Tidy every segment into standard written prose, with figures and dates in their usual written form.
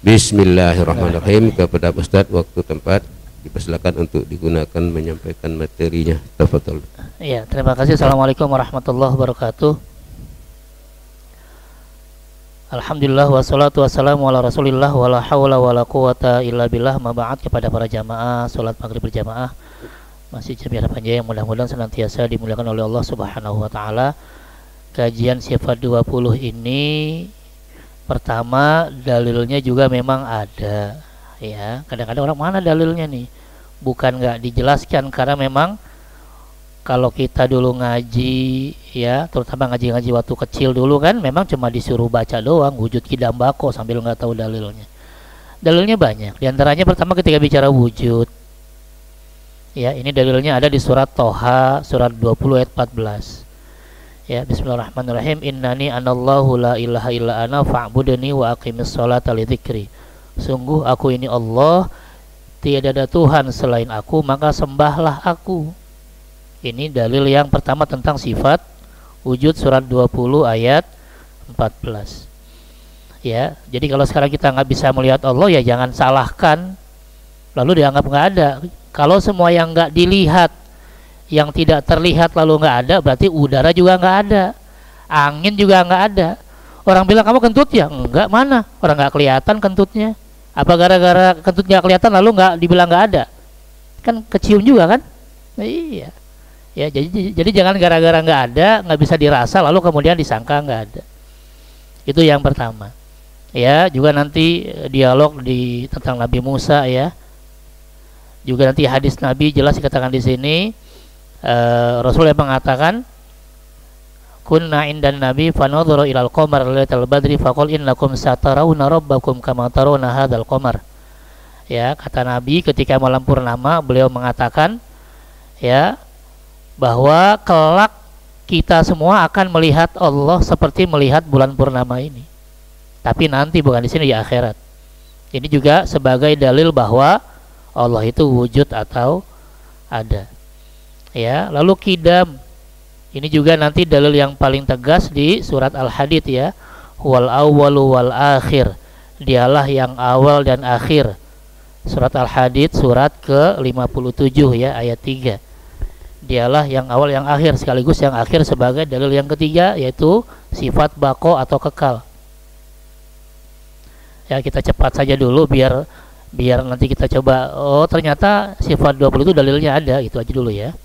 Bismillahirrahmanirrahim. Kepada Ustadz, waktu tempat dipersilakan untuk digunakan menyampaikan materinya. Tafadhol. Ya, terima kasih. Assalamualaikum warahmatullahi wabarakatuh. Alhamdulillah wassalatu wassalamu ala rasulillah wala hawla wala quwata illa billah. Ma ba'd. Kepada para jamaah salat maghrib berjamaah Masjid Jamiah Harapan yang mudah-mudahan senantiasa dimuliakan oleh Allah Subhanahu wa taala. Kajian sifat 20 ini pertama, dalilnya juga memang ada, ya. Kadang-kadang orang, mana dalilnya nih? Bukan nggak dijelaskan, karena memang kalau kita dulu ngaji, ya, terutama ngaji-ngaji waktu kecil dulu kan, memang cuma disuruh baca doang, wujud kidam bako, sambil nggak tahu dalilnya. Dalilnya banyak. Di antaranya pertama ketika bicara wujud, ya, ini dalilnya ada di surat Toha, surat 20 ayat 14. Ya, bismillahirrahmanirrahim. Innani anallahu la ilaha illa ana fa'budni wa aqimis sholata li dzikri. Sungguh aku ini Allah, tiada ada Tuhan selain aku, maka sembahlah aku. Ini dalil yang pertama tentang sifat wujud, surat 20 ayat 14. Ya, jadi kalau sekarang kita nggak bisa melihat Allah, ya jangan salahkan lalu dianggap nggak ada. Kalau semua yang nggak dilihat, yang tidak terlihat lalu nggak ada, berarti udara juga nggak ada, angin juga nggak ada. Orang bilang kamu kentut ya, enggak, mana orang nggak kelihatan kentutnya. Apa gara-gara kentut nggak kelihatan lalu nggak dibilang nggak ada? Kan kecium juga kan? Iya. Ya, jadi jangan gara-gara nggak ada, nggak bisa dirasa lalu kemudian disangka nggak ada. Itu yang pertama. Ya, juga nanti dialog tentang Nabi Musa, ya. Juga nanti hadis Nabi jelas dikatakan di sini. Rasul yang mengatakan, kunna indan nabi fanadhuru ilal qamar lailatal badri faqul innakum satarawna rabbakum kama tarawna hadzal qamar. Ya, kata Nabi ketika malam purnama, beliau mengatakan, ya, bahwa kelak kita semua akan melihat Allah seperti melihat bulan purnama ini. Tapi nanti, bukan di sini, di akhirat. Ini juga sebagai dalil bahwa Allah itu wujud atau ada. Ya, lalu kidam, ini juga nanti dalil yang paling tegas di surat Al-Hadid, ya. Wal awwalu wal akhir, dialah yang awal dan akhir. Surat Al-Hadid surat ke-57, ya, ayat 3. Dialah yang awal yang akhir, sekaligus yang akhir sebagai dalil yang ketiga, yaitu sifat bako atau kekal. Ya, kita cepat saja dulu biar nanti kita coba, oh ternyata sifat 20 itu dalilnya ada, itu aja dulu, ya.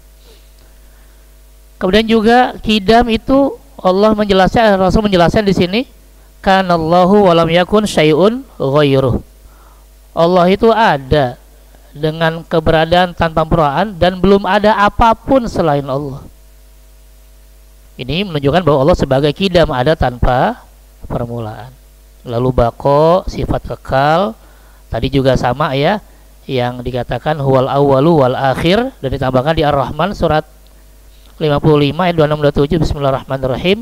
Kemudian juga kidam itu Allah menjelaskan, Rasul menjelaskan di sini, kanallahu walam yakun syai'un ghairuh. Allah itu ada dengan keberadaan tanpa permulaan dan belum ada apapun selain Allah. Ini menunjukkan bahwa Allah sebagai kidam, ada tanpa permulaan. Lalu bako, sifat kekal, tadi juga sama, ya, yang dikatakan huwal awwalu wal akhir, dan ditambahkan di Ar-Rahman surat 55 ayat 26-27. Bismillahirrahmanirrahim.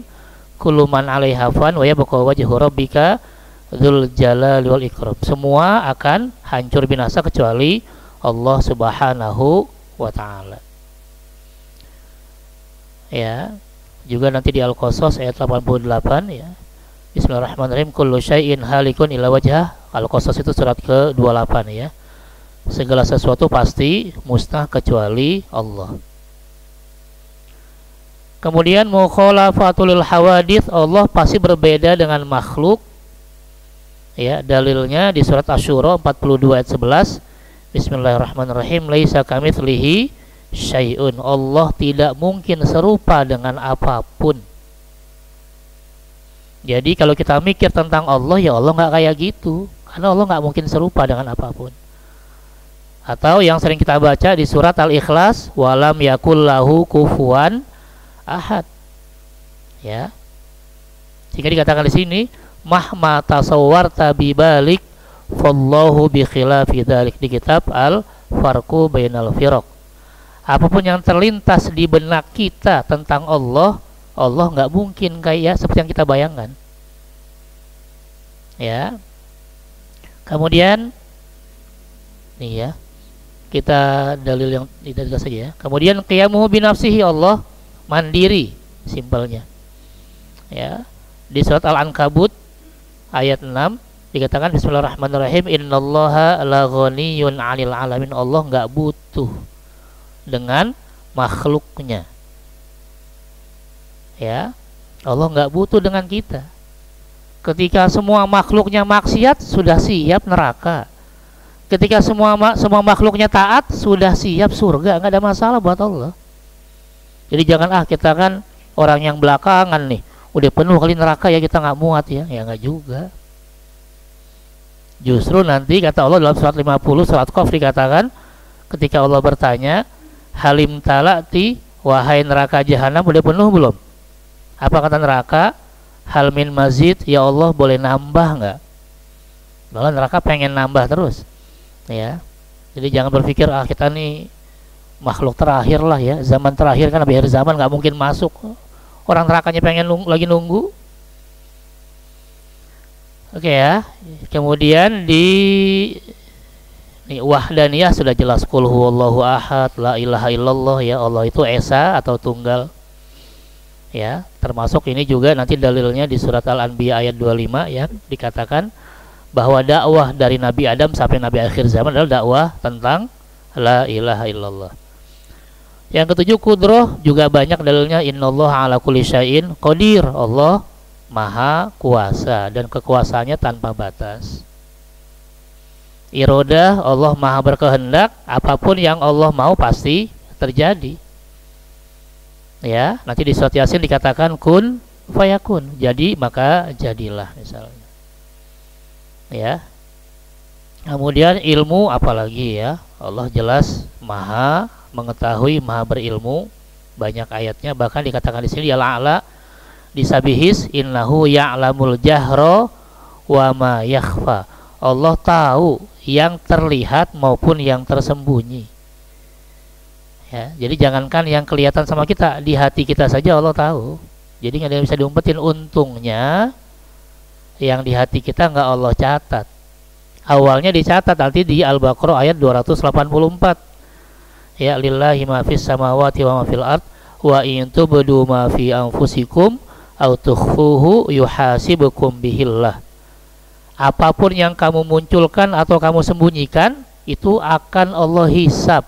Kullu man 'alaiha fan wa yabqa wajhu rabbika dzul jalali wal ikram. Semua akan hancur binasa kecuali Allah Subhanahu wa taala. Ya, juga nanti di Al-Qasas ayat 88, ya. Bismillahirrahmanirrahim. Kullu syai'in halikun illa wajhah. Al-Qasas itu surat ke-28, ya. Segala sesuatu pasti musnah kecuali Allah. Kemudian mukhalafatul hawadits, Allah pasti berbeda dengan makhluk. Ya, dalilnya di surat Asy-Syura 42 ayat 11. Bismillahirrahmanirrahim. Laisa kamitslihi syai'un. Allah tidak mungkin serupa dengan apapun. Jadi kalau kita mikir tentang Allah, ya Allah nggak kayak gitu, karena Allah nggak mungkin serupa dengan apapun. Atau yang sering kita baca di surat Al-Ikhlas, walam yakul lahu kufuwan ahad, ya. Sehingga dikatakan di sini, mahma tasawwarta bibalik fallahu bi khilafi dzalik, di kitab Al-Farqu Bainal Firaq. Apapun yang terlintas di benak kita tentang Allah, Allah nggak mungkin kayak seperti yang kita bayangkan, ya. Kemudian nih, ya, kita dalil yang tidak jelas saja, ya. Kemudian qiyamuhu binafsihi, Allah mandiri, simpelnya, ya. Di surat Al-Ankabut ayat 6, Dikatakan bismillahirrahmanirrahim, innallaha la ghaniyun 'anil 'alamin. Allah enggak butuh dengan makhluknya. Ya. Allah enggak butuh dengan kita. Ketika semua makhluknya maksiat, sudah siap neraka. Ketika semua makhluknya taat, sudah siap surga. Enggak ada masalah buat Allah. Jadi jangan kita kan orang yang belakangan nih, udah penuh kali neraka ya kita nggak muat ya. Ya nggak juga. Justru nanti kata Allah dalam surat 50 surat Qaf dikatakan, ketika Allah bertanya, halim talati, wahai neraka jahanam udah penuh belum? Apa kata neraka? Hal min mazid, ya Allah boleh nambah nggak? Malah neraka pengen nambah terus, ya. Jadi jangan berpikir kita nih makhluk terakhir lah ya, zaman terakhir kan, akhir zaman nggak mungkin masuk. Orang nerakanya pengen lagi nunggu. Oke ya. Kemudian di wahdaniyah sudah jelas, qul huwallahu ahad, la ilaha illallah, ya Allah itu esa atau tunggal. Ya, termasuk ini juga nanti dalilnya di surat Al-Anbiya ayat 25 ya, dikatakan bahwa dakwah dari Nabi Adam sampai Nabi akhir zaman adalah dakwah tentang la ilaha illallah. Yang ketujuh, kudroh, juga banyak dalilnya, innallaha ala kulli syai'in qadir. Allah maha kuasa dan kekuasaannya tanpa batas. Irodah, Allah maha berkehendak, apapun yang Allah mau pasti terjadi. Ya, nanti di surat Yasin dikatakan kun fayakun, jadi maka jadilah misalnya. Ya. Kemudian ilmu apalagi ya, Allah jelas maha mengetahui, maha berilmu, banyak ayatnya, bahkan dikatakan di sini ya la'ala disabihis innahu ya'lamul jahra wa ma yakhfa. Allah tahu yang terlihat maupun yang tersembunyi. Ya, jadi jangankan yang kelihatan sama kita, di hati kita saja Allah tahu. Jadi nggak ada yang bisa diumpetin. Untungnya yang di hati kita nggak Allah catat. Awalnya dicatat nanti di Al-Baqarah ayat 284. Ya, lillahi ma fis samawati wa ma fil ard wa in tubdu ma fi anfusikum aw tukhfuhu yuhasibukum bihillah. Apapun yang kamu munculkan atau kamu sembunyikan itu akan Allah hisab.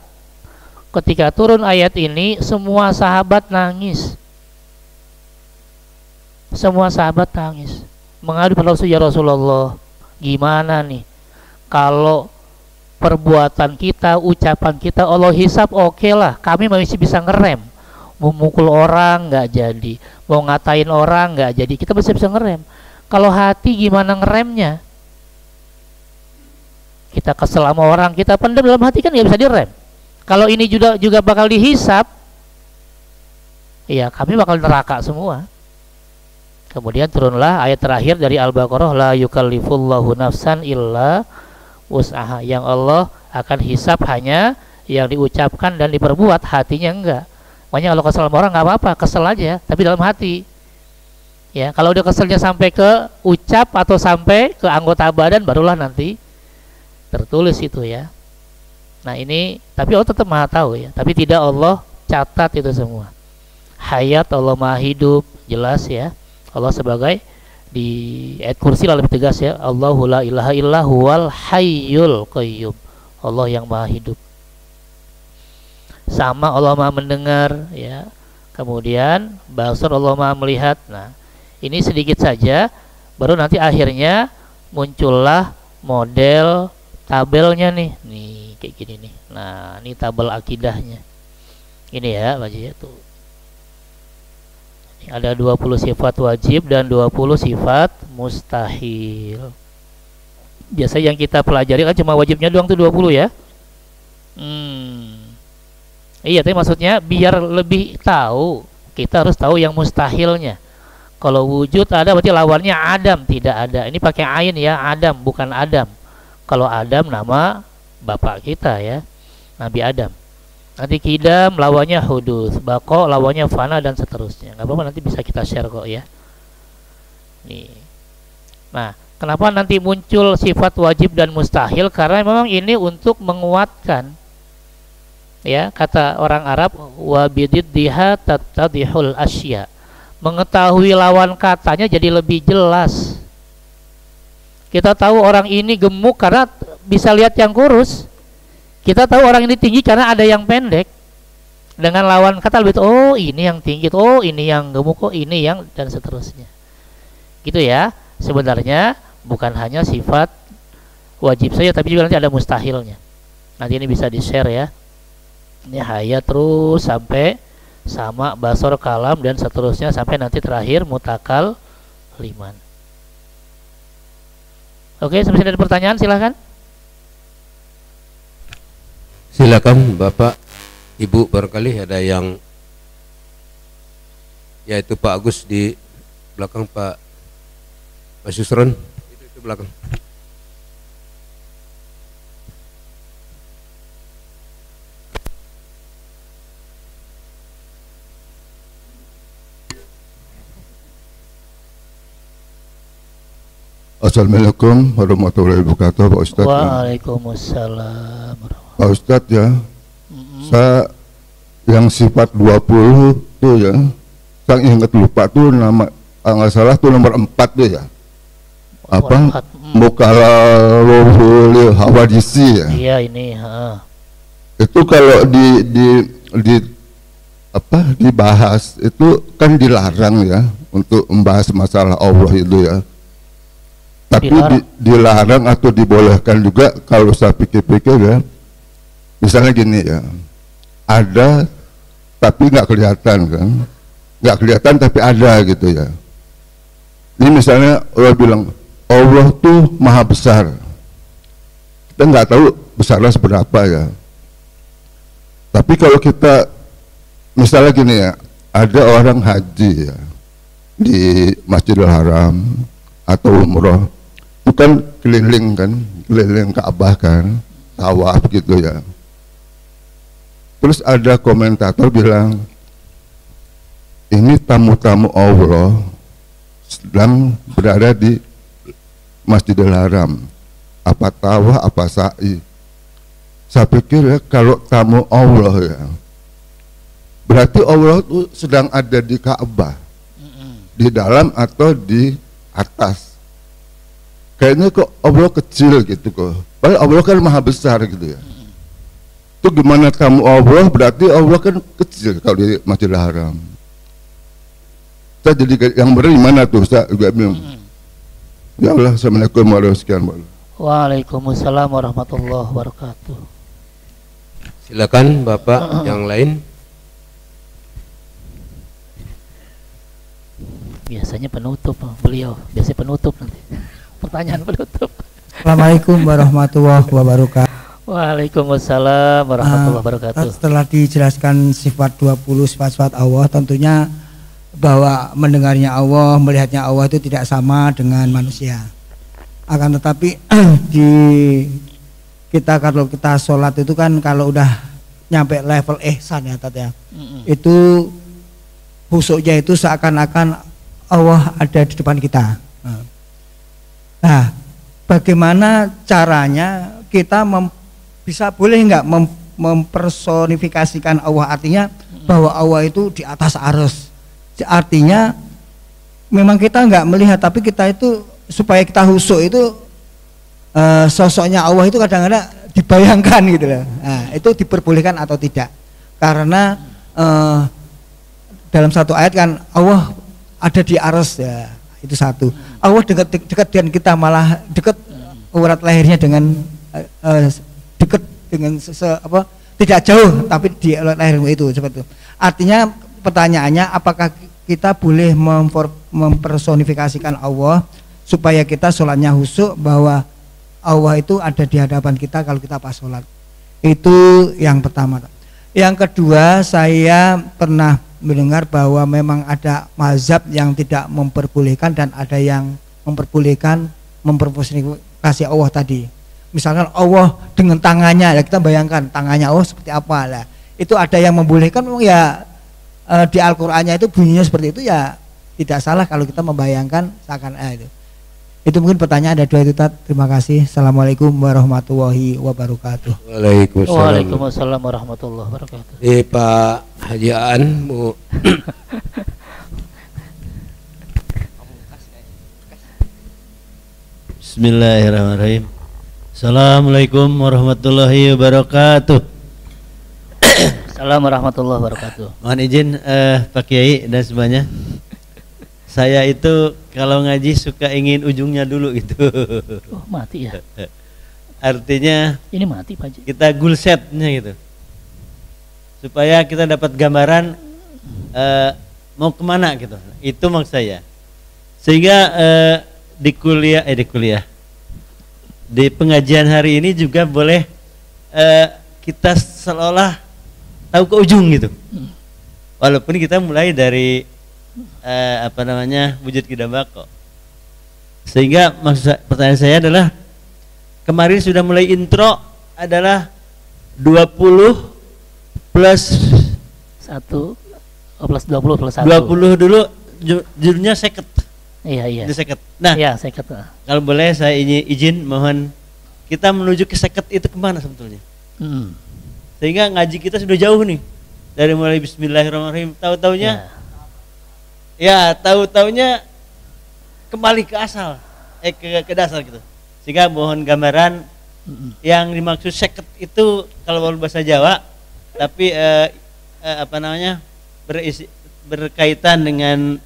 Ketika turun ayat ini, semua sahabat nangis. Semua sahabat nangis. Mengadu pada Rasul, ya Rasulullah, gimana nih kalau perbuatan kita, ucapan kita Allah hisab, oke lah, kami masih bisa ngerem. Mau mukul orang nggak jadi, mau ngatain orang nggak jadi, kita masih bisa ngerem. Kalau hati gimana ngeremnya? Kita kesel sama orang, kita pendam dalam hati kan nggak bisa direm. Kalau ini juga bakal dihisap, ya kami bakal neraka semua. Kemudian turunlah ayat terakhir dari Al-Baqarah, la yukallifullahu nafsan illa wus'aha, yang Allah akan hisap hanya yang diucapkan dan diperbuat, hatinya enggak. Makanya kalau kesel sama orang nggak apa-apa, kesel aja, tapi dalam hati. Ya, kalau udah keselnya sampai ke ucap atau sampai ke anggota badan, barulah nanti tertulis itu ya. Nah ini, tapi Allah tetap maha tahu ya, tapi tidak Allah catat itu semua. Hayat, Allah maha hidup, jelas ya. Allah sebagai di ayat kursi lebih tegas ya, Allahu la ilaha illa huwal hayyul qayyum, Allah yang maha hidup. Sama Allah maha mendengar ya. Kemudian basar, Allah maha melihat. Nah ini sedikit saja, baru nanti akhirnya muncullah model tabelnya nih kayak gini nih. Nah ini tabel akidahnya ini ya Pak Haji, tuh ada 20 sifat wajib dan 20 sifat mustahil. Biasa yang kita pelajari kan cuma wajibnya doang tuh 20 ya. Iya, tapi maksudnya biar lebih tahu, kita harus tahu yang mustahilnya. Kalau wujud ada berarti lawannya Adam, tidak ada. Ini pakai ain ya, Adam bukan Adam. Kalau Adam nama bapak kita ya, Nabi Adam. Nanti kidam lawannya hudus, bako lawannya fana, dan seterusnya. Nggak apa-apa, nanti bisa kita share kok ya. Nih. Nah, kenapa nanti muncul sifat wajib dan mustahil? Karena memang ini untuk menguatkan. Ya, kata orang Arab, wa bididdiha tattadihul asya. Mengetahui lawan katanya jadi lebih jelas. Kita tahu orang ini gemuk karena bisa lihat yang kurus. Kita tahu orang ini tinggi karena ada yang pendek. Dengan lawan kata lebih, oh ini yang tinggi, oh ini yang gemuk, oh ini yang, dan seterusnya. Gitu ya. Sebenarnya bukan hanya sifat wajib saja, tapi juga nanti ada mustahilnya. Nanti ini bisa di-share ya. Ini hayat terus sampai sama basor kalam dan seterusnya sampai nanti terakhir mutakal liman. Oke, sampai sini ada pertanyaan, silahkan. Silakan Bapak, Ibu, barangkali ada yang, yaitu Pak Agus di belakang, Pak Mas Yusron itu belakang. Assalamualaikum warahmatullahi wabarakatuh, Pak Ustadz. Waalaikumsalam. Pak Ustadz ya, saya yang sifat 20 tuh ya, saya ingat lupa tuh nama, nggak salah tuh nomor 4 tuh ya. Apa? Mukalalul hawadisi ya. Iya ini. Itu kalau di apa dibahas itu kan dilarang ya untuk membahas masalah Allah itu ya. Tapi dilarang atau dibolehkan juga kalau saya pikir-pikir ya. Misalnya gini ya, ada tapi nggak kelihatan kan, nggak kelihatan tapi ada gitu ya. Ini misalnya Allah bilang Allah tuh maha besar, kita nggak tahu besarnya seberapa ya. Tapi kalau kita misalnya gini ya, ada orang haji ya di Masjidil Haram atau umroh, itu kan keliling kan, keliling Ka'bah kan, tawaf gitu ya. Terus ada komentator bilang, ini tamu-tamu Allah sedang berada di Masjidil Haram, apa tawaf apa sa'i. Saya pikir ya, kalau tamu Allah ya, berarti Allah itu sedang ada di Ka'bah, di dalam atau di atas. Kayaknya kok Allah kecil gitu kok. Padahal Allah kan maha besar gitu ya. Itu gimana tamu Allah, berarti Allah kan kecil kalau di Masjidil Haram. Saya jadi yang benar gimana tuh? Saya juga bingung. Ya Allah, assalamualaikum warahmatullahi wabarakatuh. Waalaikumsalam warahmatullahi wabarakatuh. Silakan Bapak yang lain. Biasanya penutup beliau, biasanya penutup nanti. Pertanyaan penutup. Assalamualaikum warahmatullahi wabarakatuh. Waalaikumsalam warahmatullahi wabarakatuh. Setelah dijelaskan sifat 20 sifat-sifat Allah, tentunya bahwa mendengarnya Allah, melihatnya Allah itu tidak sama dengan manusia. Akan tetapi kalau kita sholat itu kan kalau udah nyampe level ihsan ya Tat ya, itu khusyuknya itu seakan-akan Allah ada di depan kita. Nah, bagaimana caranya kita bisa boleh nggak mempersonifikasikan Allah, artinya bahwa Allah itu di atas arsy. Artinya memang kita nggak melihat, tapi kita itu supaya kita khusyuk itu sosoknya Allah itu kadang-kadang dibayangkan gitu loh. Nah, itu diperbolehkan atau tidak? Karena dalam satu ayat kan Allah ada di arsy ya, itu satu. Allah dekat dengan kita, malah dekat urat lehernya dengan dekat dengan tidak jauh tapi di urat lehermu itu seperti itu. Artinya pertanyaannya, apakah kita boleh mempersonifikasikan Allah supaya kita sholatnya khusyuk bahwa Allah itu ada di hadapan kita kalau kita pas sholat? Itu yang pertama. Yang kedua, saya pernah mendengar bahwa memang ada mazhab yang tidak memperbolehkan dan ada yang memperbolehkan mempersonifikasi Allah tadi. Misalkan Allah dengan tangannya, ya kita bayangkan tangannya Allah seperti apa lah. Itu ada yang membolehkan, ya di Al-Qur'annya itu bunyinya seperti itu, ya tidak salah kalau kita membayangkan seakan itu. Itu mungkin pertanyaan ada dua itu Tat. Terima kasih. Assalamualaikum warahmatullahi wabarakatuh. Waalaikumsalam warahmatullahi wabarakatuh. Pak Haji Aan mau Bismillahirrahmanirrahim. Assalamualaikum warahmatullahi wabarakatuh. Assalamualaikum warahmatullahi wabarakatuh. Mohon izin Pak Kiai dan semuanya. Saya itu kalau ngaji suka ingin ujungnya dulu gitu. Oh, mati ya. Artinya Ini mati Pak Haji. kita goal setnya gitu. Supaya kita dapat gambaran mau kemana gitu. Itu maksud saya. Sehingga di kuliah di pengajian hari ini juga boleh kita seolah tahu ke ujung gitu. Walaupun kita mulai dari wujud kidambako. Sehingga maksud pertanyaan saya adalah kemarin sudah mulai intro adalah 20 plus 1 plus 20 plus 1. 20 dulu judulnya seket. Iya. Itu seket. Nah, Iya, saya kata. kalau boleh saya izin mohon kita menuju ke seket itu kemana sebetulnya? Sehingga ngaji kita sudah jauh nih. Dari mulai bismillahirrahmanirrahim tahu-taunya tahu-taunya kembali ke asal. Ke dasar gitu. Sehingga mohon gambaran yang dimaksud seket itu kalau bahasa Jawa tapi berkaitan dengan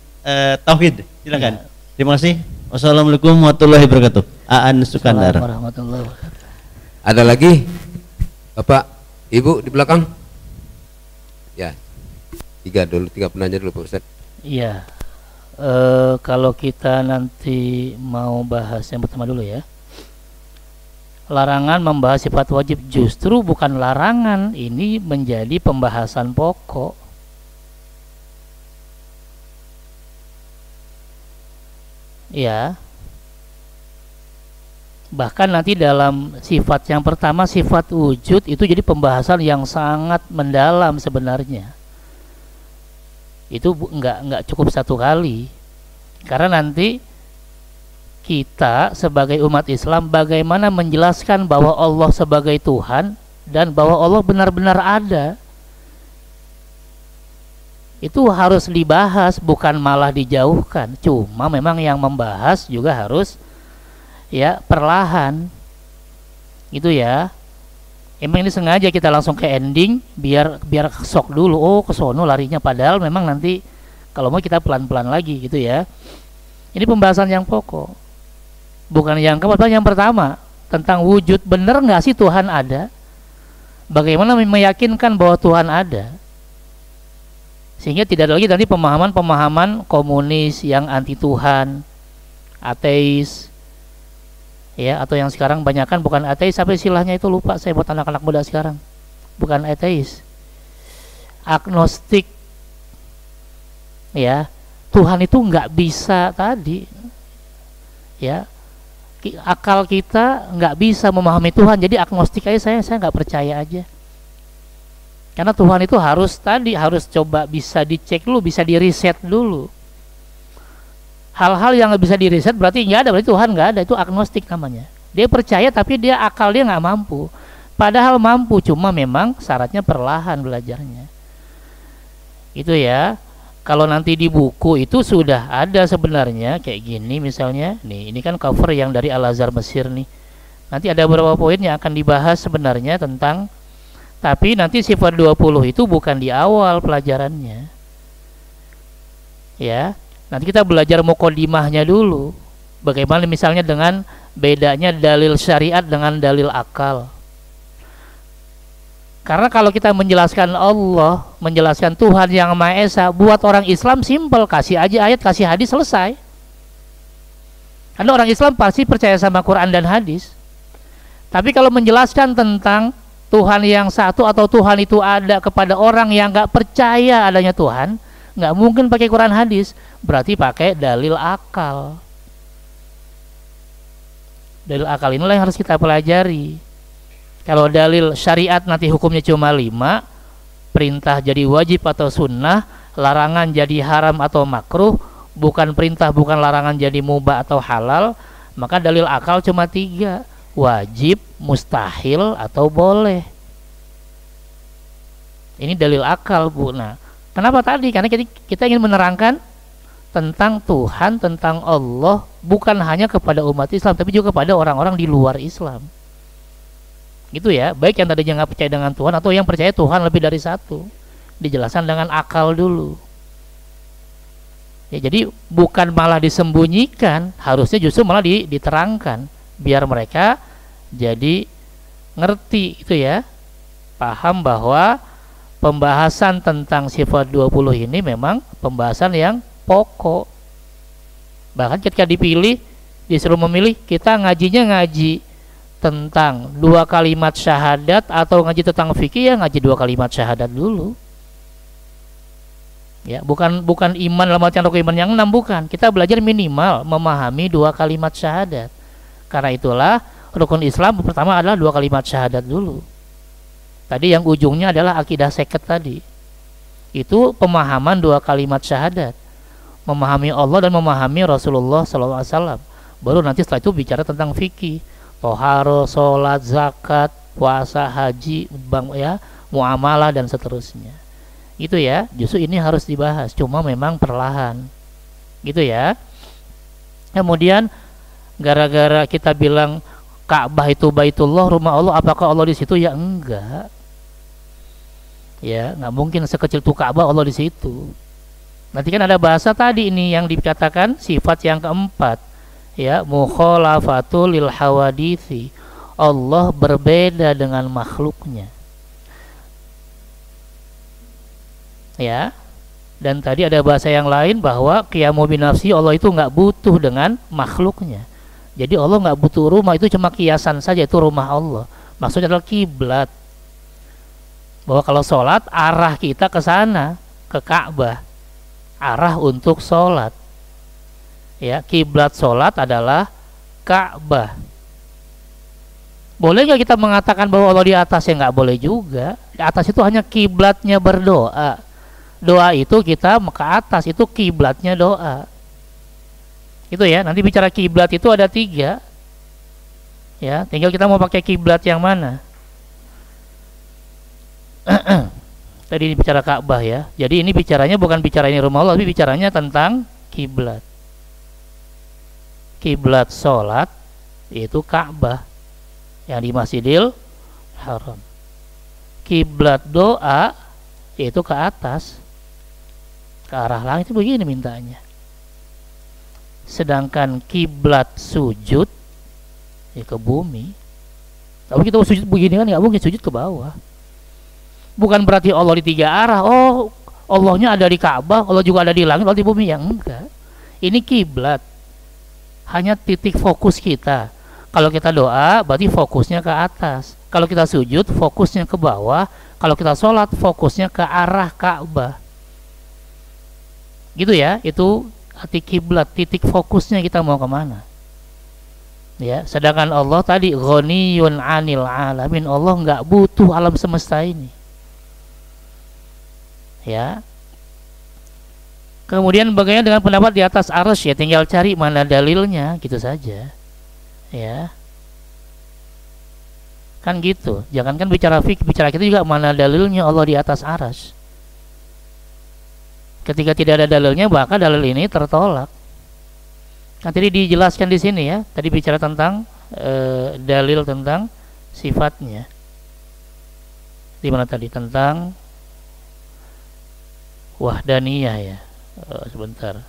tauhid. Silakan. Ya. Terima kasih. Wassalamualaikum warahmatullahi wabarakatuh. Aan Sukandar. Assalamualaikum warahmatullahi wabarakatuh. Ada lagi Bapak Ibu di belakang? Ya, tiga penanya dulu Pak Ustadz. Iya. Kalau kita nanti mau bahas yang pertama dulu ya. Larangan membahas sifat wajib, justru bukan larangan, ini menjadi pembahasan pokok. Ya. Bahkan nanti dalam sifat yang pertama, sifat wujud, itu jadi pembahasan yang sangat mendalam sebenarnya. Itu enggak cukup satu kali. Karena nanti kita sebagai umat Islam bagaimana menjelaskan bahwa Allah sebagai Tuhan dan bahwa Allah benar-benar ada. Itu harus dibahas, bukan malah dijauhkan. Cuma memang yang membahas juga harus ya perlahan. Gitu ya. Emang ini sengaja kita langsung ke ending biar sok dulu. Oh, ke sono larinya, padahal memang nanti kalau mau kita pelan-pelan lagi gitu ya. Ini pembahasan yang pokok. Bukan yang kemudian yang pertama tentang wujud, benar nggak sih Tuhan ada? Bagaimana meyakinkan bahwa Tuhan ada? Sehingga tidak ada lagi nanti pemahaman-pemahaman komunis yang anti Tuhan, ateis, ya, atau yang sekarang banyakan bukan ateis, sampai istilahnya itu lupa saya buat anak-anak muda sekarang, bukan ateis, agnostik, ya. Tuhan itu nggak bisa tadi, ya. Akal kita nggak bisa memahami Tuhan, jadi agnostik aja saya nggak percaya aja. Karena Tuhan itu harus coba bisa dicek dulu, bisa diriset dulu. Hal-hal yang nggak bisa diriset berarti nggak ada, berarti Tuhan nggak ada, itu agnostik namanya. Dia percaya tapi akal dia nggak mampu. Padahal mampu, cuma memang syaratnya perlahan belajarnya. Itu ya. Kalau nanti di buku itu sudah ada sebenarnya kayak gini misalnya. Nih, ini kan cover yang dari Al-Azhar Mesir nih. Nanti ada beberapa poin yang akan dibahas sebenarnya tentang, tapi nanti sifat 20 itu bukan di awal pelajarannya. Ya, nanti kita belajar muqaddimahnya dulu. Bagaimana misalnya dengan bedanya dalil syariat dengan dalil akal. Karena kalau kita menjelaskan Allah, menjelaskan Tuhan yang Maha Esa, buat orang Islam simpel, kasih aja ayat, kasih hadis, selesai. Karena orang Islam pasti percaya sama Quran dan hadis. Tapi kalau menjelaskan tentang Tuhan yang satu atau Tuhan itu ada kepada orang yang nggak percaya adanya Tuhan, nggak mungkin pakai Quran hadis, berarti pakai dalil akal. Dalil akal inilah yang harus kita pelajari. Kalau dalil syariat nanti hukumnya cuma 5, perintah jadi wajib atau sunnah, larangan jadi haram atau makruh, bukan perintah bukan larangan jadi mubah atau halal, maka dalil akal cuma 3, wajib, mustahil, atau boleh. Ini dalil akal, Bu. Nah, kenapa tadi? Karena kita ingin menerangkan tentang Tuhan, tentang Allah, bukan hanya kepada umat Islam tapi juga kepada orang-orang di luar Islam. Gitu ya, baik yang tadinya nggak percaya dengan Tuhan atau yang percaya Tuhan lebih dari satu. Dijelaskan dengan akal dulu. Ya, jadi bukan malah disembunyikan, harusnya justru malah diterangkan biar mereka jadi ngerti itu ya, paham bahwa pembahasan tentang sifat 20 ini memang pembahasan yang pokok. Bahkan ketika dipilih, disuruh memilih, kita ngaji tentang 2 kalimat syahadat atau ngaji tentang fikih, ya ngaji 2 kalimat syahadat dulu. Ya, bukan iman dalam artian rukun iman yang 6, bukan. Kita belajar minimal memahami 2 kalimat syahadat. Karena itulah rukun Islam pertama adalah 2 kalimat syahadat dulu. Tadi yang ujungnya adalah akidah seket tadi. Itu pemahaman 2 kalimat syahadat. Memahami Allah dan memahami Rasulullah SAW. Baru nanti setelah itu bicara tentang fikih, toharo, sholat, zakat, puasa, haji, muamalah dan seterusnya. Itu ya, justru ini harus dibahas, cuma memang perlahan. Gitu ya. Kemudian gara-gara kita bilang Ka'bah itu Baitullah, rumah Allah, apakah Allah di situ? Ya enggak. Ya, nggak mungkin sekecil itu Ka'bah Allah di situ. Nanti kan ada bahasa tadi ini yang dikatakan sifat yang keempat, ya, mukhalafatul lil hawadithi. Allah berbeda dengan makhluknya. Ya, dan tadi ada bahasa yang lain bahwa qiyamu binafsi, Allah itu nggak butuh dengan makhluknya. Jadi Allah nggak butuh rumah, itu cuma kiasan saja, itu rumah Allah. Maksudnya adalah kiblat. Bahwa kalau sholat arah kita ke sana, ke Ka'bah, arah untuk sholat. Ya, kiblat sholat adalah Ka'bah. Boleh nggak kita mengatakan bahwa Allah di atas? Ya nggak boleh juga. Di atas itu hanya kiblatnya berdoa. Doa itu kita ke atas, itu kiblatnya doa. Itu ya, nanti bicara kiblat itu ada 3. Ya, tinggal kita mau pakai kiblat yang mana. Tadi ini bicara Ka'bah ya. Jadi ini bicaranya bukan bicara ini rumah Allah, tapi bicaranya tentang kiblat. Kiblat sholat itu Ka'bah yang di Masjidil Haram. Kiblat doa itu ke atas, ke arah langit, itu begini mintanya. Sedangkan kiblat sujud ya ke bumi. Tapi kita sujud begini kan nggak mungkin sujud ke bawah. Bukan berarti Allah di 3 arah. Oh, Allahnya ada di Ka'bah, Allah juga ada di langit, Allah di bumi. Yang enggak. Ini kiblat. Hanya titik fokus kita. Kalau kita doa berarti fokusnya ke atas. Kalau kita sujud fokusnya ke bawah. Kalau kita sholat fokusnya ke arah Ka'bah. Gitu ya, itu arti kiblat, titik fokusnya kita mau kemana. Ya, sedangkan Allah tadi ghaniyun 'anil 'alamin, Allah nggak butuh alam semesta ini. Ya. Kemudian bagaimana dengan pendapat di atas arsy? Ya tinggal cari mana dalilnya, gitu saja. Ya. Kan gitu. Jangankan bicara fikih, bicara kita juga mana dalilnya Allah di atas arsy. Ketika tidak ada dalilnya, maka dalil ini tertolak. Kan tadi dijelaskan di sini ya. Tadi bicara tentang dalil tentang sifatnya. Di mana tadi tentang wahdaniyah ya. Sebentar.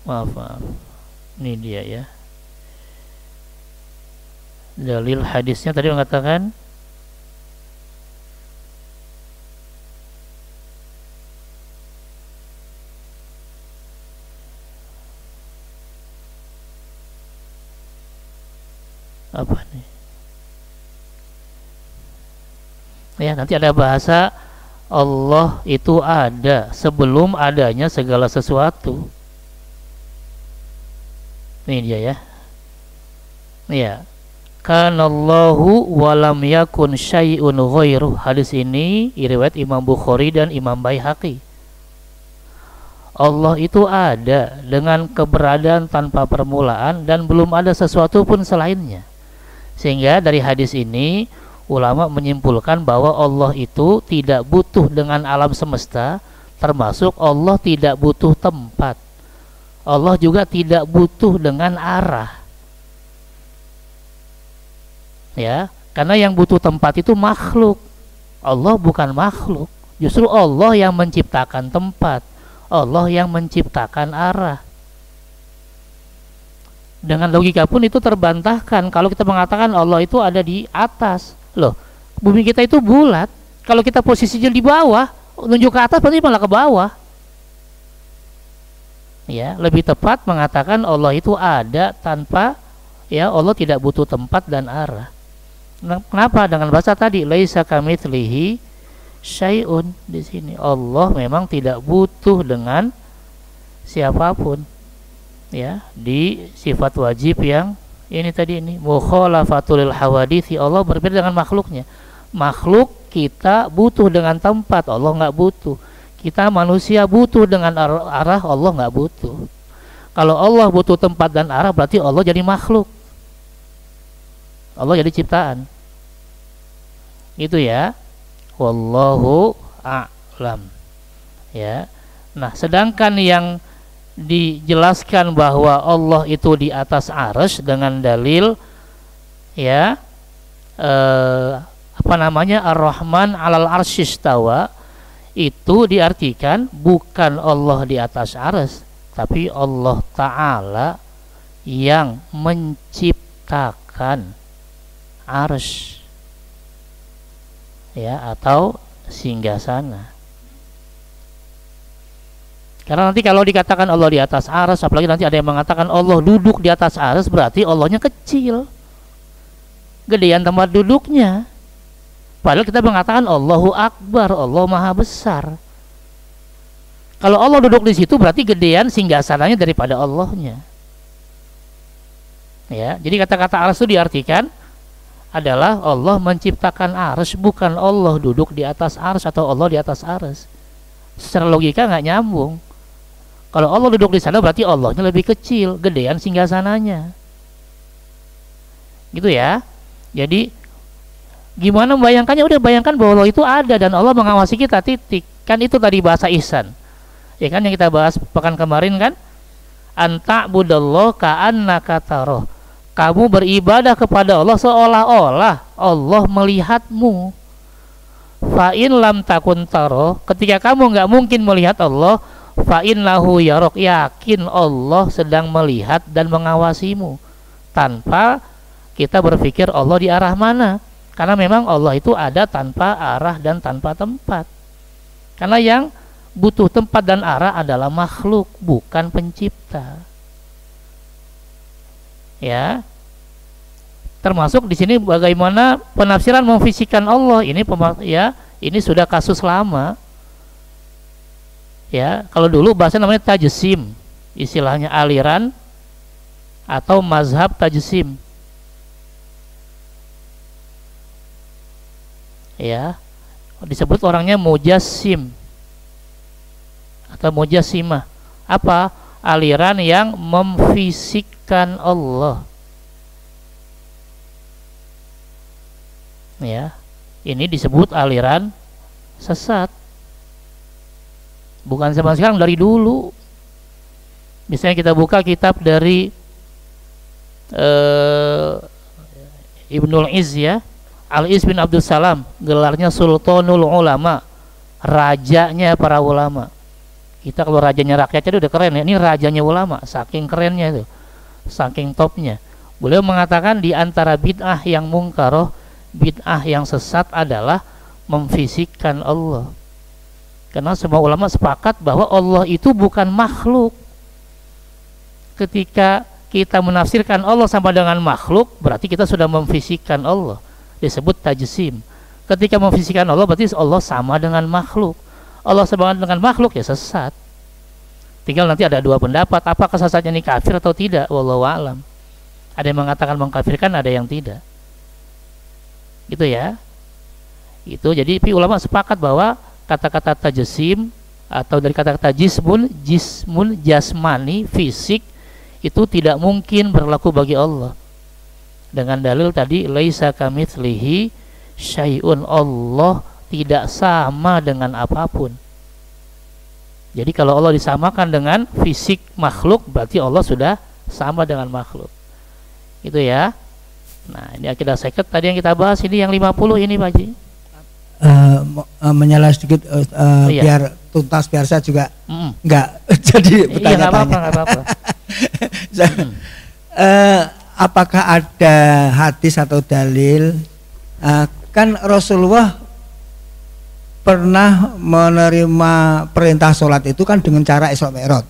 Maaf. Ini dia ya. Dalil hadisnya tadi mengatakan apa nih? Ya, nanti ada bahasa Allah itu ada sebelum adanya segala sesuatu. Ini dia ya. Iya. Kanallahu walam yakun syai'un ghairuh. Hadis ini riwayat Imam Bukhari dan Imam Baihaqi. Allah itu ada dengan keberadaan tanpa permulaan dan belum ada sesuatu pun selainnya. Sehingga dari hadis ini ulama menyimpulkan bahwa Allah itu tidak butuh dengan alam semesta, termasuk Allah tidak butuh tempat. Allah juga tidak butuh dengan arah. Ya, karena yang butuh tempat itu makhluk. Allah bukan makhluk. Justru Allah yang menciptakan tempat. Allah yang menciptakan arah. Dengan logika pun itu terbantahkan kalau kita mengatakan Allah itu ada di atas. Loh, bumi kita itu bulat. Kalau kita posisinya di bawah, nunjuk ke atas berarti malah ke bawah. Ya, lebih tepat mengatakan Allah itu ada tanpa, ya, Allah tidak butuh tempat dan arah. Kenapa? Dengan bahasa tadi laisa kamitslihi syai'un, di sini Allah memang tidak butuh dengan siapapun. Ya, di sifat wajib yang ini tadi ini mukhalafatul hawadithi, Allah berbeda dengan makhluknya. Makhluk kita butuh dengan tempat, Allah nggak butuh. Kita manusia butuh dengan arah, Allah nggak butuh. Kalau Allah butuh tempat dan arah, berarti Allah jadi makhluk, Allah jadi ciptaan. Itu ya, wallahu a'lam. Ya, nah sedangkan yang dijelaskan bahwa Allah itu di atas arsy dengan dalil, ya, apa namanya, Ar-Rahman 'alal arsy istawa, itu diartikan bukan Allah di atas arsy, tapi Allah Ta'ala yang menciptakan arsy, ya, atau singgasana. Karena nanti kalau dikatakan Allah di atas arsy, apalagi nanti ada yang mengatakan Allah duduk di atas arsy, berarti Allahnya kecil, gedean tempat duduknya. Padahal kita mengatakan Allahu Akbar, Allah Maha Besar. Kalau Allah duduk di situ, berarti gedean singgasananya daripada Allahnya. Ya, jadi kata-kata arsy itu diartikan adalah Allah menciptakan arsy, bukan Allah duduk di atas arsy atau Allah di atas arsy. Secara logika nggak nyambung. Kalau Allah duduk di sana, berarti Allahnya lebih kecil, gedean singgasananya. Gitu ya. Jadi gimana membayangkannya? Udah bayangkan bahwa Allah itu ada dan Allah mengawasi kita, titik. Kan itu tadi bahasa ihsan. Ya kan yang kita bahas pekan kemarin kan? Anta budallah ka'annaka taroh. Kamu beribadah kepada Allah seolah-olah Allah melihatmu. Fa'in lam takun taroh, ketika kamu nggak mungkin melihat Allah, fa'in lahu yarok, yakin Allah sedang melihat dan mengawasimu, tanpa kita berpikir Allah di arah mana. Karena memang Allah itu ada tanpa arah dan tanpa tempat. Karena yang butuh tempat dan arah adalah makhluk, bukan pencipta. Ya, termasuk di sini bagaimana penafsiran memfisikan Allah. Ini ya, ini sudah kasus lama. Ya, kalau dulu bahasa namanya tajsim, istilahnya aliran atau mazhab tajsim. Ya, disebut orangnya mujassim atau mujassimah. Apa? Aliran yang memfisikkan Allah. Ya, ini disebut aliran sesat. Bukan sama sekarang, dari dulu. Misalnya kita buka kitab dari Ibnul Izz, ya, Al-Izz bin Abdul Salam, gelarnya Sultanul Ulama, rajanya para ulama. Kita kalau rajanya rakyat itu udah keren ya, ini rajanya ulama, saking kerennya itu, saking topnya. Beliau mengatakan di antara bid'ah yang mungkaroh, bid'ah yang sesat adalah memfisikkan Allah. Karena semua ulama sepakat bahwa Allah itu bukan makhluk. Ketika kita menafsirkan Allah sama dengan makhluk, berarti kita sudah memfisikkan Allah, disebut tajsim. Ketika memfisikkan Allah, berarti Allah sama dengan makhluk. Allah sama dengan makhluk, ya sesat. Tinggal nanti ada dua pendapat, apakah sesatnya ini kafir atau tidak, wallahu a'lam. Ada yang mengatakan mengkafirkan, ada yang tidak. Gitu ya. Itu jadi ulama sepakat bahwa kata-kata tajsim atau dari kata-kata jismun, jasmani, fisik, itu tidak mungkin berlaku bagi Allah. Dengan dalil tadi laisa kamitslihi syai'un, Allah tidak sama dengan apapun. Jadi kalau Allah disamakan dengan fisik makhluk, berarti Allah sudah sama dengan makhluk. Itu ya. Nah, ini akidah seket tadi yang kita bahas, ini yang 50 ini Pak Haji. Menyala sedikit Iya. biar tuntas, biar saya juga nggak jadi Iya, nggak bertanya-tanya. apa-apa, nggak apa-apa. Apakah ada hadis atau dalil, kan Rasulullah pernah menerima perintah sholat itu kan dengan cara Isra Mi'raj.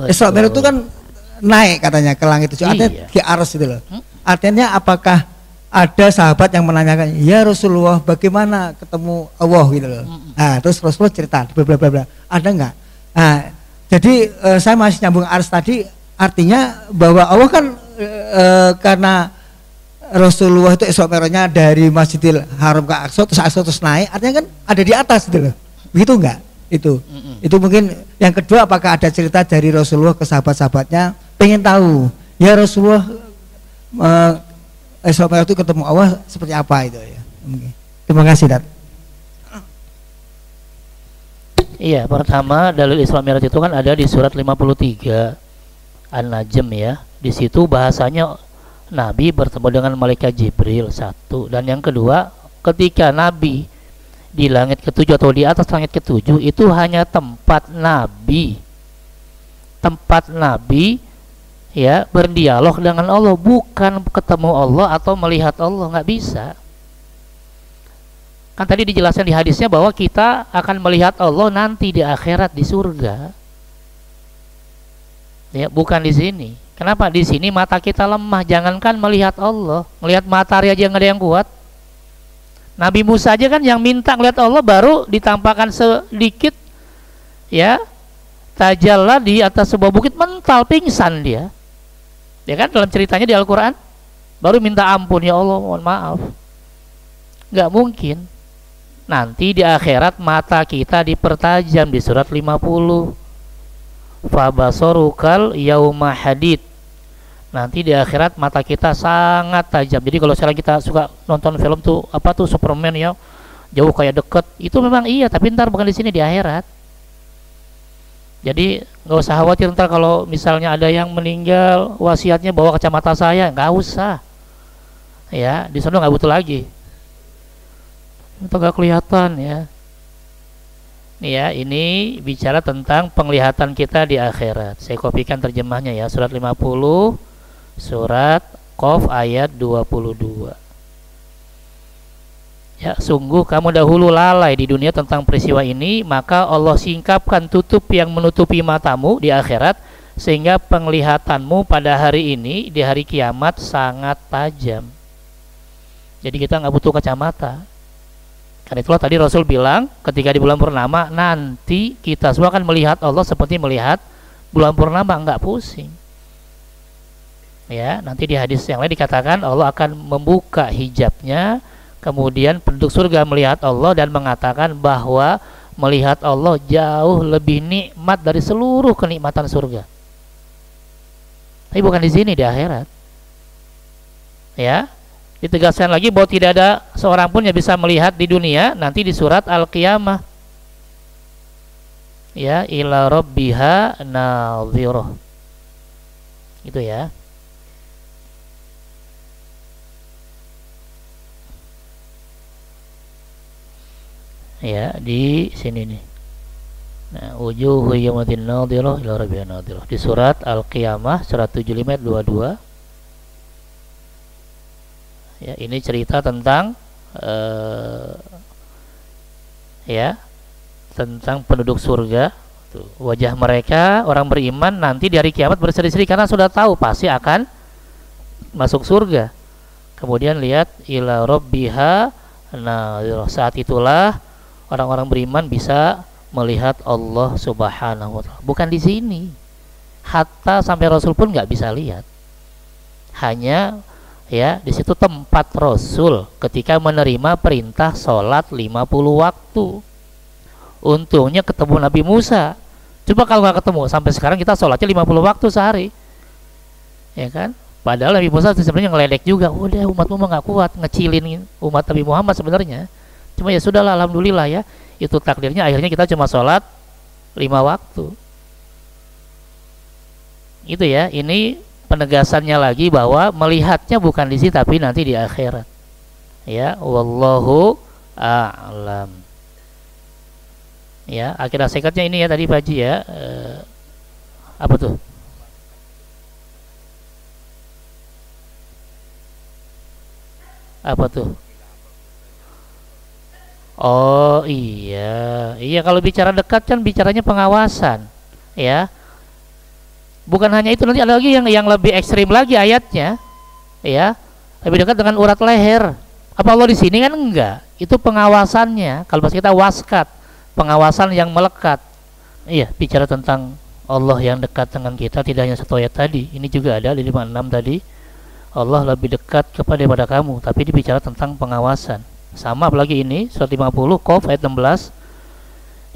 Isra Mi'raj itu kan naik katanya ke langit itu, artinya Iya. di aras itu loh. Artinya apakah ada sahabat yang menanyakan, ya Rasulullah bagaimana ketemu Allah gitu loh. Nah, terus Rasulullah cerita bla bla bla bla. Ada nggak? Nah, jadi saya masih nyambung aras tadi, artinya bahwa Allah kan karena Rasulullah itu Isra Mi'rajnya dari Masjidil Haram ke Aqsa terus naik, artinya kan ada di atas gitu loh. Begitu enggak? Itu mungkin yang kedua, apakah ada cerita dari Rasulullah ke sahabat-sahabatnya pengen tahu, ya Rasulullah Isra Mi'raj itu ketemu Allah seperti apa itu ya. Terima kasih, Dat. Iya, pertama dalil Isra Mi'raj itu kan ada di surat 53 An-Najm ya. Di situ bahasanya Nabi bertemu dengan malaikat Jibril, satu. Dan yang kedua, ketika Nabi di langit ketujuh atau di atas langit ketujuh, itu hanya tempat Nabi ya berdialog dengan Allah, bukan ketemu Allah atau melihat Allah, nggak bisa. Kan tadi dijelaskan di hadisnya bahwa kita akan melihat Allah nanti di akhirat di surga. Ya, bukan di sini. Kenapa? Di sini mata kita lemah, jangankan melihat Allah, melihat matahari aja nggak ada yang kuat. Nabi Musa aja kan yang minta melihat Allah, baru ditampakkan sedikit ya, tajalla di atas sebuah bukit, mental pingsan dia. Ya kan dalam ceritanya di Al-Qur'an, baru minta ampun, ya Allah mohon maaf. Nggak mungkin. Nanti di akhirat mata kita dipertajam di surat 50. Fabasarukal yauma hadid. Nanti di akhirat mata kita sangat tajam. Jadi kalau sekarang kita suka nonton film tuh apa tuh Superman ya, jauh kayak deket, itu memang iya, tapi ntar bukan di sini, di akhirat. Jadi nggak usah khawatir ntar kalau misalnya ada yang meninggal wasiatnya bawa kacamata saya, nggak usah. Ya, di sana nggak butuh lagi. Itu nggak kelihatan ya. Nih ya, ini bicara tentang penglihatan kita di akhirat. Saya kopikan terjemahnya ya, surat 50, surat Qaf ayat 22. Ya, sungguh kamu dahulu lalai di dunia tentang peristiwa ini, maka Allah singkapkan tutup yang menutupi matamu di akhirat, sehingga penglihatanmu pada hari ini di hari kiamat sangat tajam. Jadi kita nggak butuh kacamata. Karena itulah tadi Rasul bilang ketika di bulan purnama, nanti kita semua akan melihat Allah seperti melihat bulan purnama, nggak pusing. Ya, nanti di hadis yang lain dikatakan Allah akan membuka hijabnya, kemudian penduduk surga melihat Allah dan mengatakan bahwa melihat Allah jauh lebih nikmat dari seluruh kenikmatan surga. Tapi bukan di sini, di akhirat. Ya. Ditegaskan lagi bahwa tidak ada seorang pun yang bisa melihat di dunia, nanti di surat Al-Qiyamah. Ya, ila rabbiha nadhirah. Gitu ya. Ya, di sini nih. Nah, wujuhu yawmatin nadhirah ila rabbiha nadhirah. Di surat Al-Qiyamah surat 75 ayat 22. Ya, ini cerita tentang ya, tentang penduduk surga. Tuh, wajah mereka orang beriman nanti di hari kiamat berseri-seri karena sudah tahu pasti akan masuk surga. Kemudian lihat ila rabbiha, nah saat itulah orang-orang beriman bisa melihat Allah Subhanahu wa ta'ala. Bukan di sini. Hatta sampai Rasul pun nggak bisa lihat. Hanya ya, di situ tempat Rasul ketika menerima perintah sholat 50 waktu. Untungnya ketemu Nabi Musa. Coba kalau nggak ketemu, sampai sekarang kita sholatnya 50 waktu sehari. Ya kan? Padahal Nabi Musa sebenarnya ngeledek juga. Udah umatmu mah nggak kuat, ngecilin umat Nabi Muhammad sebenarnya. Cuma ya sudahlah, alhamdulillah ya. Itu takdirnya, akhirnya kita cuma sholat 5 waktu. Itu ya, ini penegasannya lagi bahwa melihatnya bukan di sini tapi nanti di akhirat. Ya, wallahu a'lam. Ya, akhir sekatnya ini ya tadi Pak Haji ya. Apa tuh? Apa tuh? Oh iya, iya kalau bicara dekat kan bicaranya pengawasan, ya. Bukan hanya itu, nanti ada lagi yang lebih ekstrim lagi ayatnya, ya. Lebih dekat dengan urat leher. Apa Allah di sini kan enggak? Itu pengawasannya. Kalau pas kita waskat, pengawasan yang melekat. Iya, bicara tentang Allah yang dekat dengan kita tidak hanya satu ayat tadi. Ini juga ada di 56 tadi. Allah lebih dekat kepada kamu, tapi dibicara tentang pengawasan. Sama apalagi ini surat 50 Qaf ayat 16.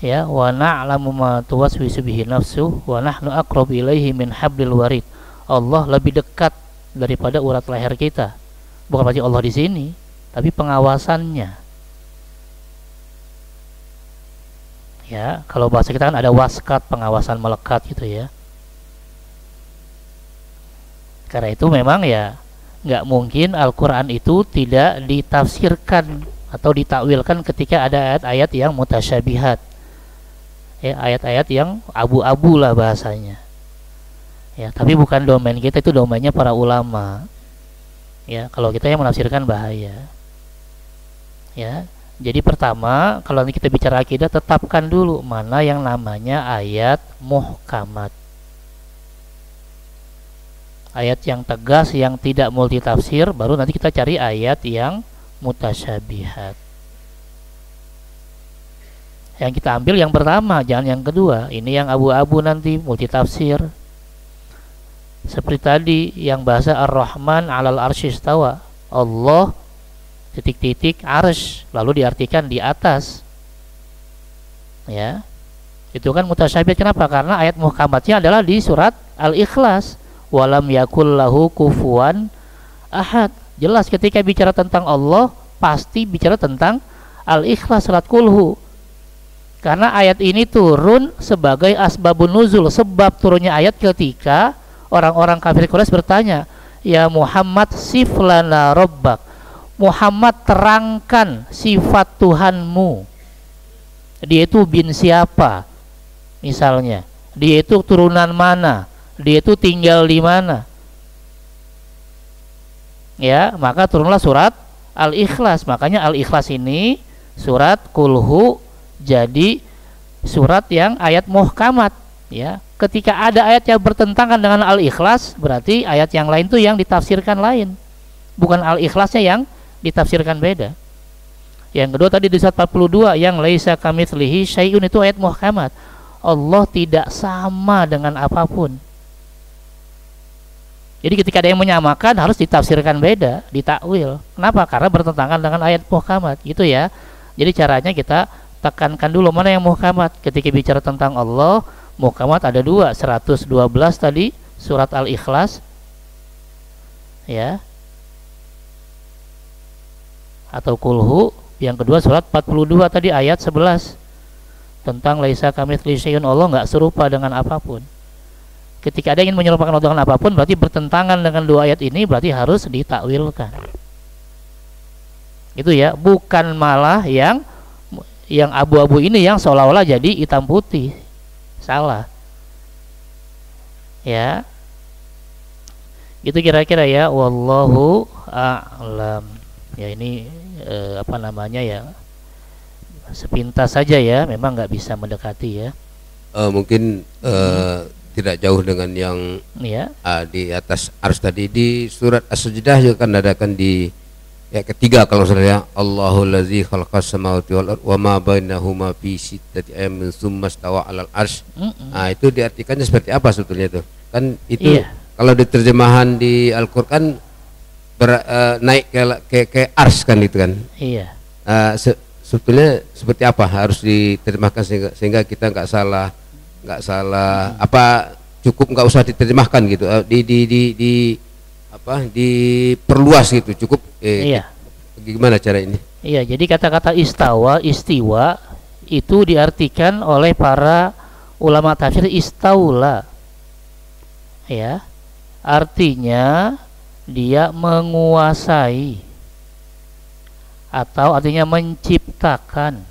Ya, wa na'lamu ma tuwaswisu bihi nafsu wa nahnu aqrabu ilaihi min hablil warid. Allah lebih dekat daripada urat leher kita. Bukan berarti Allah di sini, tapi pengawasannya. Ya, kalau bahasa kita kan ada waskat, pengawasan melekat gitu ya. Karena itu memang ya nggak mungkin Al-Quran itu tidak ditafsirkan atau ditakwilkan ketika ada ayat-ayat yang mutasyabihat, ya, ayat-ayat yang abu-abu lah bahasanya, ya. Tapi bukan domain kita, itu domainnya para ulama, ya. Kalau kita yang menafsirkan bahaya, ya. Jadi pertama kalau kita bicara akidah, tetapkan dulu mana yang namanya ayat muhkamat, ayat yang tegas yang tidak multitafsir. Baru nanti kita cari ayat yang mutasyabihat. Yang kita ambil yang pertama, jangan yang kedua. Ini yang abu-abu nanti multitafsir. Seperti tadi yang bahasa Ar-Rahman 'alal arsy istawa. Allah titik-titik arsy, lalu diartikan di atas. Ya. Itu kan mutasyabihat. Kenapa? Karena ayat muhkamatnya adalah di surat Al-Ikhlas. Walam yakul lahu kufuwan ahad. Jelas ketika bicara tentang Allah pasti bicara tentang Al-Ikhlas, surat Kulhu. Karena ayat ini turun sebagai asbabun nuzul, sebab turunnya ayat ketika orang-orang kafir Quraisy bertanya, "Ya Muhammad, siflana rabbak." Muhammad, terangkan sifat Tuhanmu. Dia itu bin siapa? Misalnya, dia itu turunan mana? Dia itu tinggal di mana? Ya, maka turunlah surat Al-Ikhlas. Makanya Al-Ikhlas ini surat Kulhu jadi surat yang ayat muhkamat, ya. Ketika ada ayat yang bertentangan dengan Al-Ikhlas, berarti ayat yang lain tuh yang ditafsirkan lain. Bukan Al-Ikhlasnya yang ditafsirkan beda. Yang kedua tadi di surat 42 yang laisa kamitslihi syai'un, itu ayat muhkamat. Allah tidak sama dengan apapun. Jadi ketika ada yang menyamakan harus ditafsirkan beda, ditakwil. Kenapa? Karena bertentangan dengan ayat muhkamat, gitu ya. Jadi caranya kita tekankan dulu mana yang muhkamat. Ketika bicara tentang Allah, muhkamat ada dua, 112 tadi surat Al-Ikhlas, ya, atau Kulhu. Yang kedua surat 42 tadi ayat 11 tentang laisa kamitslihi syai'un, Allah nggak serupa dengan apapun. Ketika ada yang ingin menyerupakan Allah dengan apapun, berarti bertentangan dengan dua ayat ini, berarti harus ditakwilkan. Itu ya, bukan malah yang abu-abu ini yang seolah-olah jadi hitam putih. Salah. Ya. Gitu kira-kira ya, wallahu a'lam. Ya ini apa namanya ya? Sepintas saja ya, memang nggak bisa mendekati ya. Mungkin tidak jauh dengan yang ya. Di atas ars tadi di surat As-Sajdah juga kan adakan di ya ketiga kalau salah ya, Allahul ladzi khalaqas samawati wal ardh wa ma bainahuma fi sittati ayamin tsumma stawa 'alal arsy. Nah, itu diartikannya seperti apa sebetulnya itu? Kan itu kalau di terjemahan di Al-Qur'an naik ke ars kan itu kan. Iya. Sebetulnya seperti apa harus diterjemahkan sehingga kita nggak salah apa cukup nggak usah diterjemahkan gitu, diperluas gitu, cukup Iya. Gimana cara ini? Iya, jadi kata-kata istiwa itu diartikan oleh para ulama tafsir istaula. Ya. Artinya dia menguasai atau artinya menciptakan.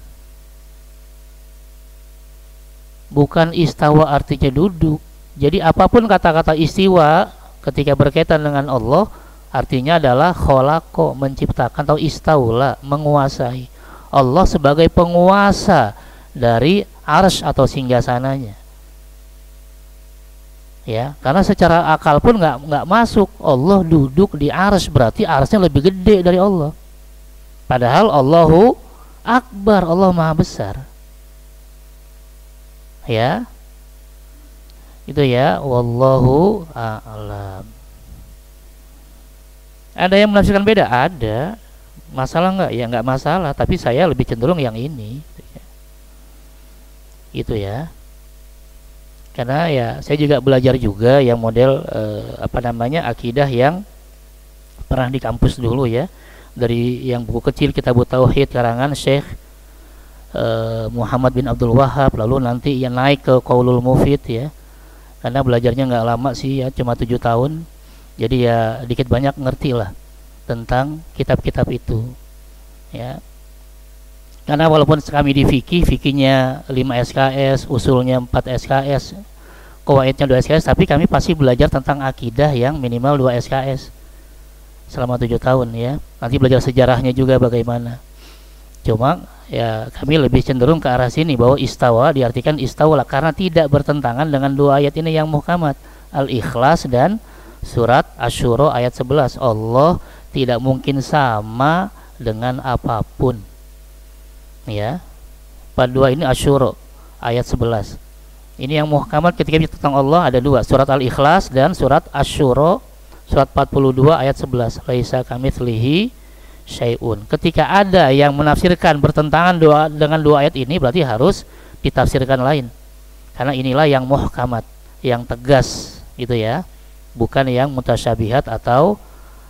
Bukan istawa artinya duduk. Jadi apapun kata-kata istiwa ketika berkaitan dengan Allah artinya adalah khalaqa, menciptakan, atau istaula, menguasai. Allah sebagai penguasa dari arsy atau singgasananya. Ya, karena secara akal pun nggak masuk. Allah duduk di arsy, berarti arsy-nya lebih gede dari Allah. Padahal Allahu Akbar, Allah Maha Besar. Ya, itu ya, wallahu a'lam. Ada yang menafsirkan beda? Ada. Masalah nggak? Ya nggak masalah. Tapi saya lebih cenderung yang ini. Itu ya. Karena ya saya juga belajar juga yang model akidah yang pernah di kampus dulu ya. Dari yang buku kecil Kitabut Tauhid karangan Syekh Muhammad bin Abdul Wahhab, lalu nanti ya naik ke Qaulul Mufid ya. Karena belajarnya nggak lama sih ya, cuma 7 tahun. Jadi ya dikit banyak ngerti lah tentang kitab-kitab itu ya. Karena walaupun kami di fikihnya 5 SKS, usulnya 4 SKS, qawaidnya 2 SKS, tapi kami pasti belajar tentang akidah yang minimal 2 SKS selama 7 tahun ya. Nanti belajar sejarahnya juga bagaimana. Cuma ya kami lebih cenderung ke arah sini bahwa istawa diartikan istawala karena tidak bertentangan dengan 2 ayat ini yang muhkamat, Al-Ikhlas dan surat Asy-Syura ayat 11. Allah tidak mungkin sama dengan apapun. Ya. Pada 2 ini Asy-Syura ayat 11. Ini yang muhkamat ketika bicara tentang Allah ada 2, surat Al-Ikhlas dan surat Asy-Syura surat 42 ayat 11. Laisa kamitslihi syai'un. Ketika ada yang menafsirkan bertentangan dengan 2 ayat ini, berarti harus ditafsirkan lain. Karena inilah yang muhkamat, yang tegas gitu ya. Bukan yang mutasyabihat atau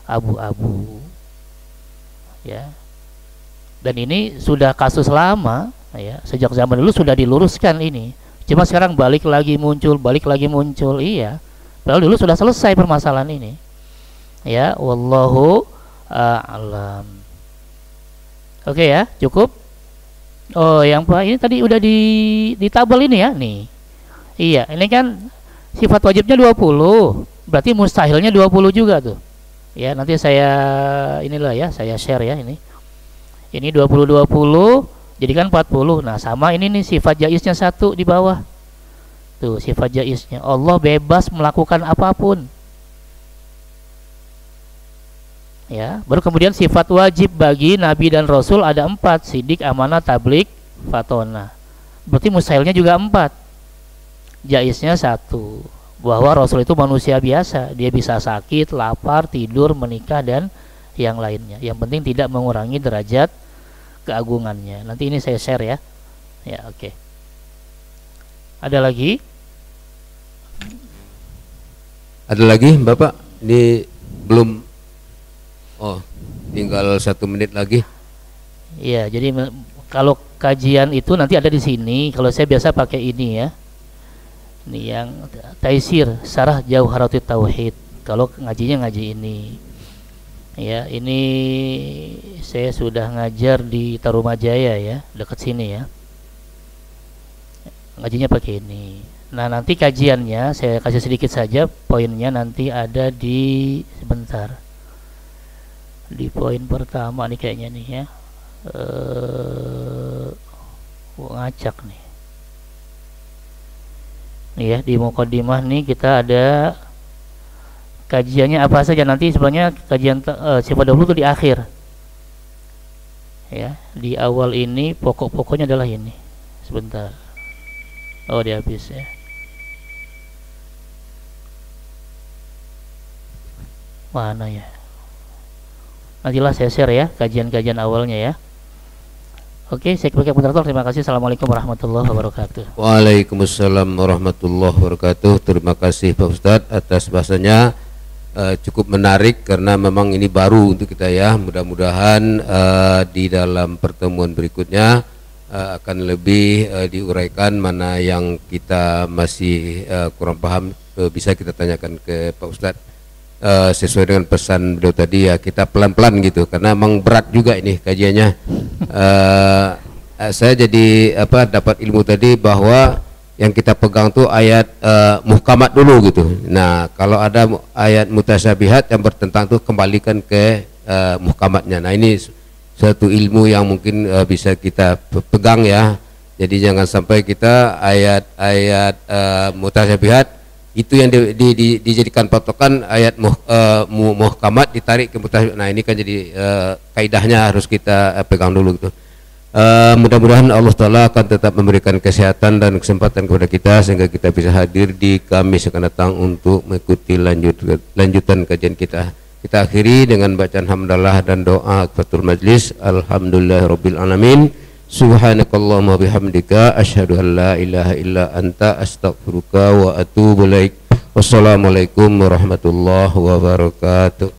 abu-abu. Ya. Dan ini sudah kasus lama ya, sejak zaman dulu sudah diluruskan ini. Cuma sekarang balik lagi muncul. Iya. Padahal dulu sudah selesai permasalahan ini. Ya, wallahu a'lam. Oke ya, cukup. Oh, yang ini tadi udah di tabel ini ya, nih. Iya, ini kan sifat wajibnya 20. Berarti mustahilnya 20 juga tuh. Ya, nanti saya saya share ya ini. Ini 20 jadi kan 40. Nah, sama ini nih sifat jaiznya 1 di bawah. Tuh, sifat jaiznya. Allah bebas melakukan apapun. Ya, baru kemudian sifat wajib bagi nabi dan rasul ada 4, sidik, amanah, tablik, fatona. Berarti mustahilnya juga 4. Jaiznya 1, bahwa rasul itu manusia biasa, dia bisa sakit, lapar, tidur, menikah dan yang lainnya. Yang penting tidak mengurangi derajat keagungannya. Nanti ini saya share ya. Ya, oke. Ada lagi? Ada lagi, Bapak? Ini belum. Oh, tinggal 1 menit lagi. Iya, jadi kalau kajian itu nanti ada di sini. Kalau saya biasa pakai ini ya. Ini yang Taisir Syarah Jauharatul Tauhid. Kalau ngajinya ngaji ini. Ya, ini saya sudah ngajar di Tarumajaya ya, dekat sini ya. Ngajinya pakai ini. Nah, nanti kajiannya saya kasih sedikit saja, poinnya nanti ada di sebentar. Di poin pertama nih kayaknya nih ya. Ngacak nih. Nih ya, di mukadimah nih kita ada kajiannya apa saja. Nanti sebenarnya kajian sifat 20 itu di akhir. Ya, di awal ini pokok-pokoknya adalah ini. Sebentar. Oh, di habis ya. Mana ya? Nantilah saya share ya kajian-kajian awalnya ya. Oke, saya pakai moderator. Terima kasih. Assalamualaikum warahmatullahi wabarakatuh. Waalaikumsalam warahmatullahi wabarakatuh. Terima kasih Pak Ustadz atas bahasanya. cukup menarik karena memang ini baru untuk kita ya. Mudah-mudahan di dalam pertemuan berikutnya akan lebih diuraikan mana yang kita masih kurang paham, bisa kita tanyakan ke Pak Ustadz. Sesuai dengan pesan beliau tadi ya, kita pelan-pelan gitu karena memang berat juga ini kajiannya. Saya jadi dapat ilmu tadi bahwa yang kita pegang tuh ayat muhkamat dulu gitu. Nah, kalau ada ayat mutasyabihat yang bertentang tuh kembalikan ke muhkamatnya. Nah, ini suatu ilmu yang mungkin bisa kita pegang ya. Jadi jangan sampai kita ayat-ayat mutasyabihat itu yang dijadikan patokan, ayat muhkamat ditarik ke mutasyabihat. Nah, ini kan jadi kaidahnya harus kita pegang dulu gitu. Mudah-mudahan Allah Ta'ala akan tetap memberikan kesehatan dan kesempatan kepada kita sehingga kita bisa hadir di Kamis akan datang untuk mengikuti lanjutan kajian kita. Kita akhiri dengan bacaan hamdalah dan doa kafatul majlis. Alhamdulillahirabbil alamin. Subhanakallahumma bihamdika asyhadu an la ilaha illa anta astaghfiruka wa atubu ilaik. Wassalamualaikum warahmatullahi wabarakatuh.